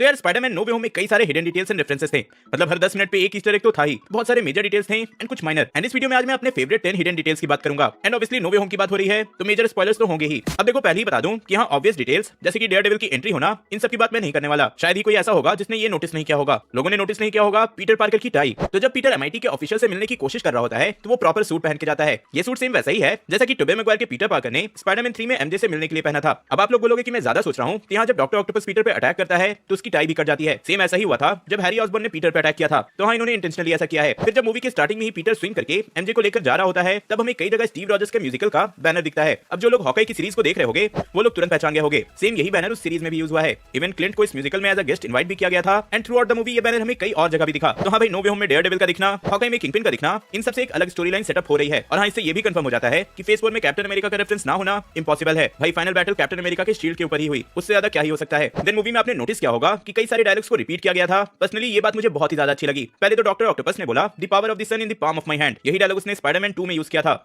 तो यार Spiderman no way home में कई सारे हिडन डिटेल्स एंड रेफरेंसेस थे, मतलब हर 10 मिनट पे एक ईस्टर एग तो था ही, बहुत सारे मेजर डिटेल्स थे एंड कुछ माइनर। एंड इस वीडियो में आज मैं अपने फेवरेट 10 हिडन डिटेल्स की बात करूंगा। And obviously no way home की बात हो रही है तो मेजर स्पॉयलर्स तो होंगे ही। अब देखो पहले ही बता दूं कि यहाँ ऑब्वियस डिटेल्स जैसे कि डेयरडेविल की एंट्री होना, इन सब की बात मैं नहीं करने वाला। शायद ही कोई ऐसा होगा जिसने ये नोटिस नहीं किया होगा। लोगों ने नोटिस नहीं किया होगा पीटर पार्कर की टाई। तो जब पीटर एमआईटी के ऑफिशियल से मिलने की कोशिश कर रहा होता है तो वो प्रॉपर सूट पहन के जाता है। ये सूट सेम वैसा ही है जैसा कि टोबे मैगवायर के पीटर पार्कर ने स्पाइडरमैन 3 में एमजे से मिलने के लिए पहना था। अब आप लोग बोलोगे कि मैं ज्यादा सोच रहा हूँ, यहाँ जब डॉक्टर ऑक्टोपस पीटर पे अटैक करता है तो उसकी टाई भी कट जाती है। सेम ऐसा ही हुआ था जब हैरी ऑसबॉर्न ने पीटर पे अटैक किया था, तो हाँ इन्होंने इंटेंशनली ऐसा किया है। फिर जब मूवी के स्टार्टिंग में ही पीटर स्विंग करके एमजे को लेकर जा रहा होता है तब हमें कई जगह स्टीव रॉजर्स के म्यूजिकल का बैनर दिखता है। अब जो लोग हॉकाई की सीरीज को देख रहे होंगे वो लोग तुरंत पहचान गए होंगे, सेम यही बैनर उस सीरीज में भी यूज हुआ है। इवन क्लिंट को इस म्यूजिकल में एज अ गेस्ट इनवाइट भी किया गया था and through out the movie ये बैनर हमें कई और जगह भी दिखा। तो हाँ भाई नो वे होम में डेयरडेविल का दिखना, हॉकाई में किंगपिन का दिखना, इन सबसे एक अलग स्टोरी लाइन सेटअप हो रही है। और हाँ इससे ये भी कंफर्म हो जाता है कि फेज 4 में कैप्टन अमेरिका का रेफरेंस ना होना इम्पॉसिबल है। भाई फाइनल बैटल कैप्टन अमेरिका के शील्ड के ऊपर ही हुई, उससे ज्यादा क्या ही हो सकता है। देन मूवी में आपने नोटिस किया होगा कि कई सारे डायलॉग्स को रिपीट किया गया था। पर्सनली ये बात मुझे बहुत ही ज्यादा अच्छी लगी। पहले तो डॉक्टर ऑक्टोपस ने बोला the power of the sun in the palm of my hand, यही डायलॉग उसने स्पाइडरमैन 2 में यूज किया था।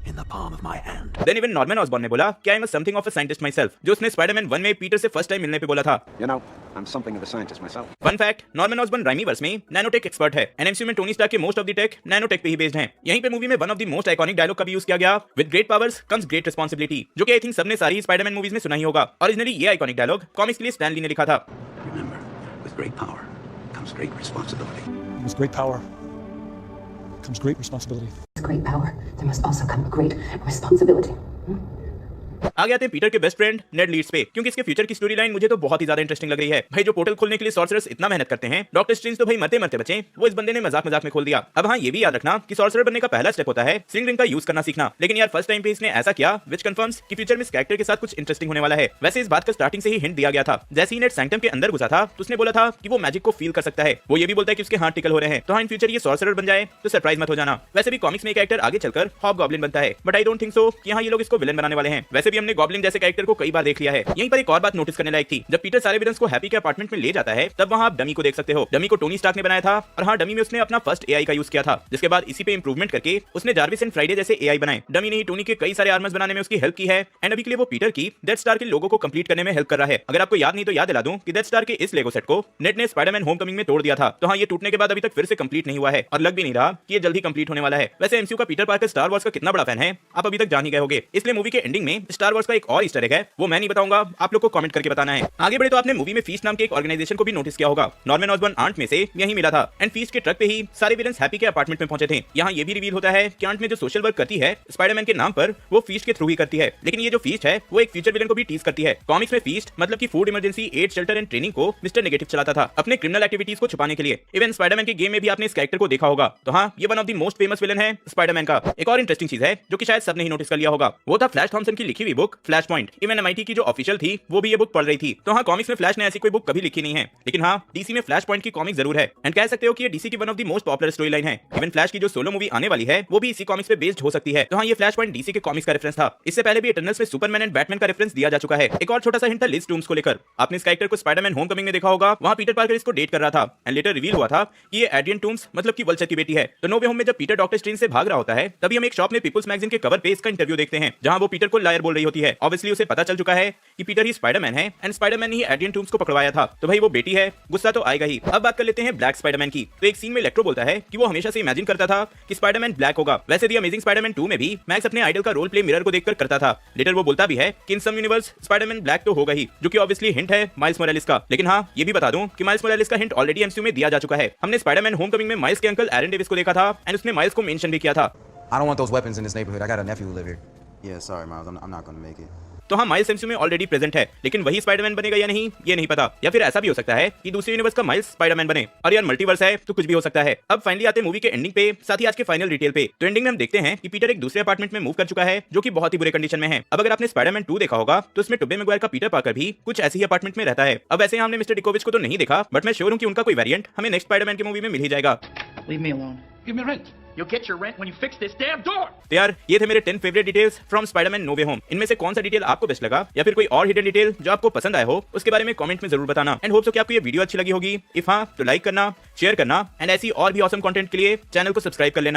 In the palm of my hand. Then even Norman Osborne ने बोला कि I am something of a scientist myself, जो उसने स्पाइडरमैन 1 में पीटर से फर्स्ट टाइम मिलने पे बोला था। You know, I'm something of a scientist myself. Fun fact, Norman Osborn Raimiverse में नैनोटेक एक्सपर्ट है। एनएमसीयू में टोनी स्टार्क के most of the tech nanotech पे ही बेस्ड हैं। यहीं पे मूवी में one of the most iconic dialogue का भी यूज किया गया, with great powers comes great responsibility, जो कि आई थिंक सबने सारी स्पाइडरमैन मूवीज में सुना ही होगा। ओरिजिनली ये आइकॉनिक डायलॉग कॉमिक्स के लिए स्टैन ली ने लिखा था। Remember, with great power comes great responsibility. With great power comes great responsibility. With great power, there must also come great responsibility. आगे आते हैं पीटर के बेस्ट फ्रेंड नेड लीड्स पे, क्योंकि इसके फ्यूचर की स्टोरी लाइन मुझे तो बहुत ही ज्यादा इंटरेस्टिंग लग रही है। भाई जो पोर्टल खोलने के लिए सॉर्सरर्स इतना मेहनत करते हैं, डॉक्टर स्ट्रेंज तो भाई मरते मरते बचे, वो इस बंदे ने मजाक मजाक में खोल दिया। अब हाँ ये भी याद रखना कि सॉर्सरर बनने का पहला स्टेप होता है स्ट्रिंग रिंग का यूज करना सीखना। लेकिन यार फर्स्ट टाइम पे इसने ऐसा किया विच कंफर्म्स कि फ्यूचर में इस कैरेक्टर के साथ कुछ इंटरेस्टिंग होने वाला है। वैसे इस बात का स्टार्टिंग से ही हिंट दिया गया था। जैसे ही नेड सैंक्टम के अंदर घुसा था तो उसने बोला था कि वो मैजिक को फील कर सकता है। वो ये भी बोलता है कि उसके हाथ टिकल हो रहे हैं। तो हाँ इन फ्यूचर ये सॉर्सरर बन जाए तो सरप्राइज मत हो जाना। वैसे भी कॉमिक्स में कैरेक्टर आगे चलकर हॉबगॉब्लिन बनता है, but I don't think so कि हाँ ये लोग इसको विलन बनाने वाले हैं। वैसे भी हमने गॉब्लिन जैसे कैरेक्टर को कई बार देख लिया है। यहीं पर एक और बात नोटिस करने लायक थी, जब पीटर सारे विलन्स को हैप्पी के अपार्टमेंट में ले जाता है तब वहां आप डमी को देख सकते हो। डमी को टोनी स्टार्क ने बनाया था और हाँ डमी में उसने अपना फर्स्ट एआई का यूज किया था, जिसके बाद इसी पे इंप्रूवमेंट करके उसने जार्विस एंड फ्राइडे जैसे एआई बनाए। डमी ने ही टोनी के कई सारे आर्मर्स बनाने में उसकी हेल्प की है एंड अभी के लिए वो पीटर की डेथ स्टार के लोगों को कंप्लीट करने में हेल्प कर रहा है। अगर आपको याद नहीं तो याद दिला दूं कि डेथ स्टार के इस लेगो सेट को नेट ने स्पाइडरमैन होमकमिंग में तोड़ दिया था। तो हाँ ये टूटने के बाद अभी तक फिर से कंप्लीट नहीं हुआ है और लग भी नहीं रहा कि ये जल्दी कंप्लीट होने वाला है। वैसे एमसीयू का पीटर पार्कर स्टार वॉर्स का कितना बड़ा फैन है आप अभी तक जान ही गए होंगे, इसलिए मूवी के एंडिंग में स्टार वॉर्स का एक और ईस्टर एग है, वो मैं नहीं बताऊंगा, आप लोग को कमेंट करके बताना है। आगे बढ़े तो आपने मूवी में फीस्ट नाम के एक ऑर्गेनाइजेशन को भी नोटिस किया होगा। नॉर्मन ऑसबॉर्न आंट में से यही मिला था एंड फीस्ट के ट्रक पे ही सारे विलन्स हैप्पी के अपार्टमेंट में पहुंचे थे। यहाँ ये भी रिवील होता है कि आंट में जो सोशल वर्क करती है स्पाइडरमैन के नाम पर वो फीस्ट के थ्रू ही करती है। लेकिन ये जो फीस्ट है वो एक फ्यूचर विलन को भी टीज करती है। कॉमिक्स में फीस्ट मतलब कि food emergency aid shelter and training को मिस्टर नेगेटिव चलाता था अपने क्रिमिनल एक्टिविटीज को छुपाने के लिए। इवन स्पाइडरमैन के गेम में भी आपने इस कैरेक्टर को देखा होगा। तो हाँ ये one of the most famous villain है स्पाइडरमैन का। एक और इंटरेस्टिंग चीज है जो कि शायद सबने ही नोटिस कर लिया होगा, वो था फ्लैश थॉमसन की लिखी हुई book flash point. Even MIT की जो ऑफिशियल थी वो भी ये बुक पढ़ रही थी। तो हाँ कॉमिक्स में फ्लैश ने ऐसी कोई बुक कभी लिखी नहीं है, लेकिन हाँ डीसी में फ्लैश पॉइंट की कॉमिक जरूर है एंड कह सकते हो कि ये डीसी की one of the most popular story line है। इवन फ्लैश की जो सोलो मूवी आने वाली है वो भी इसी कॉमिक्स पे बेस्ड हो सकती है। तो हाँ ये फ्लैश पॉइंट डीसी के कॉमिक्स का रेफरेंस था। इससे पहले भी इटर्नल्स में सुपरमैन एंड बैटमैन का रेफरेंस दिया जा चुका है। एक और छोटा सा हिंट था लिज टूम्स को लेकर। आपने इस कैरेक्टर को स्पाइडरमैन होमकमिंग में देखा होगा, वहां पीटर पार्कर इसको डेट कर रहा था एंड लेटर रिवील हुआ था कि ये एड्रियन टूम्स मतलब कि वल्चर की बेटी है। तो नो वे होम में जब पीटर डॉक्टर स्ट्रेंज से भाग रहा होता है तभी हम एक शॉप में पीपल्स मैगजीन के कवर पे इसका इंटरव्यू देखते हैं, जहां वो पीटर को लायर बोल रही होती है। ऑब्वियसली उसे पता चल चुका है कि पीटर ही स्पाइडरमैन है एंड स्पाइडरमैन ने ही एड्रियन टूम्स को पकड़वाया था। तो भाई वो बेटी है, गुस्सा तो आएगा ही। अब बात कर लेते हैं ब्लैक स्पाइडरमैन की। तो एक सीन में इलेक्ट्रो बोलता है कि वो हमेशा से इमेजिन करता था कि स्पाइडरमैन ब्लैक होगा। वैसे दी अमेजिंग स्पाइडरमैन 2 में भी मैक्स अपने आइडल का रोल प्ले मिरर को देखकर करता था। लेटर वो बोलता भी है कि इन सम यूनिवर्स स्पाइडरमैन ब्लैक तो होगा ही, जो कि ऑब्वियसली हिंट है माइल्स मोरालिस का। लेकिन हाँ ये भी बता दूं कि माइल्स मोरालिस का हिंट ऑलरेडी एमसीयू में दिया जा चुका है। हमने स्पाइडरमैन होमकमिंग में माइल्स के अंकल एरन डेविस को देखा था एंड उसने माइल्स को मेंशन भी किया था। I don't want those weapons in this neighborhood. I got a nephew who live here. Yeah, sorry, Miles, I'm not gonna make it. तो हाँ माइल्स एमसीयू में ऑलरेडी प्रेजेंट है, लेकिन वही स्पाइडरमैन बनेगा या नहीं ये नहीं पता। या फिर ऐसा भी हो सकता है कि दूसरे यूनिवर्स का माइल्स स्पाइडरमैन बने। और यार मल्टीवर्स है तो कुछ भी हो सकता है। अब फाइनली आते हैं मूवी के एंडिंग पे, साथ ही आज के फाइनल डिटेल पे। तो एंडिंग में हम देखते हैं कि पीटर एक दूसरे अपार्टमेंट में मूव कर चुका है जो कि बहुत ही बुरे कंडीशन में है। अब अगर आपने स्पाइडरमैन 2 देखा होगा तो उसमें टोबे मैगवायर का पीटर पार्कर भी कुछ ऐसी ही अपार्टमेंट में रहता है। अब वैसे हमने मिस्टर डिकोविच को तो नहीं देखा, बट मैं श्योर हूं कि उनका कोई वेरिएंट हमें नेक्स्ट स्पाइडरमैन की मूवी में मिल ही जाएगा। Leave me alone. Give me rent. You'll get your rent when you fix this damn door. तो यार ये थे मेरे 10 favourite details from Spiderman no way home. इनमें से कौन सा डिटेल आपको बेस्ट लगा या फिर कोई और हिडन डिटेल जो आपको पसंद आया हो उसके बारे में कमेंट में जरूर बताना। एंड होप सो कि आपको ये वीडियो अच्छी लगी होगी। इफ हाँ तो लाइक करना, शेयर करना एंड ऐसी और भी ऑसम कंटेंट के लिए चैनल को सब्सक्राइब कर लेना।